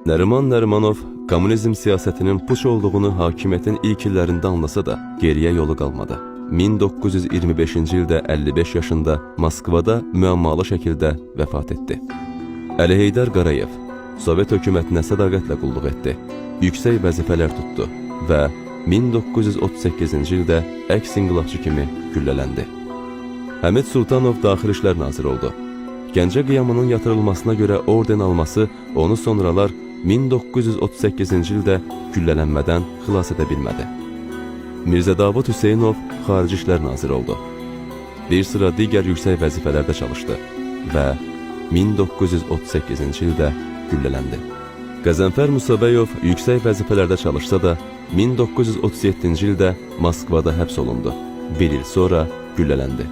Nəriman Nərimanov komünizm siyasətinin puç olduğunu hakimiyyətin ilk illərində anlasa da geriyə yolu qalmadı. 1925-ci ildə 55 yaşında Moskvada müəmmalı şəkildə vəfat etdi. Əli Heydər Qarayev Sovet hökumətinə sədaqətlə qulluq etdi. Yüksək vəzifələr tutdu və 1938-ci ildə əks inqilabçı kimi güllələndi. Həmid Sultanov Daxili İşlər naziri oldu. Gəncə qiyamının yatırılmasına görə orden alması onu sonralar 1938-ci ildə güllələnmədən xilas edə bilmədi. Mirzə Davud Hüseynov Xarici İşlər naziri oldu. Bir sıra digər yüksək vəzifələrdə çalışdı və 1938-ci ildə güllələndi. Qəzənfər Musabəyov yüksək vəzifələrdə çalışsa da 1937-ci ildə Moskvada həbs olundu. Bir il sonra güllələndi.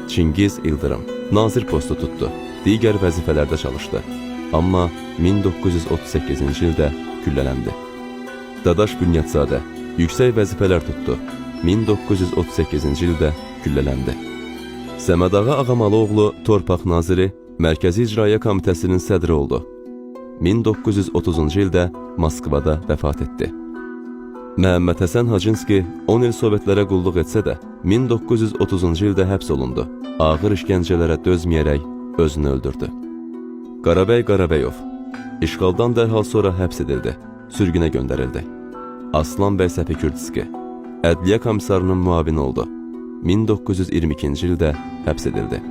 Çingiz İldırım nazir postu tutdu. Digər vəzifələrdə çalışdı. Amma 1938-ci ildə güllələndi. Dadaş Bünyadzadə yüksək vəzifələr tutdu. 1938-ci ildə güllələndi. Səmədağa Ağamalıoğlu Torpaq naziri, Mərkəzi İcraiyyə Komitəsinin sədri oldu. 1930-cu ildə Moskvada vəfat etdi. Məhəmməd Həsən Hacınski 10 il Sovetlərə qulluq etsə də 1930-cu ildə həbs olundu. Ağır işgəncələrə dözməyərək özünü öldürdü. Qarabəy Qarabəyov işğaldan dərhal sonra həbs edildi, sürgünə göndərildi. Aslan bəy Səfikürdiski Ədliyyə komissarının müavini oldu. 1922-ci ildə həbs edildi.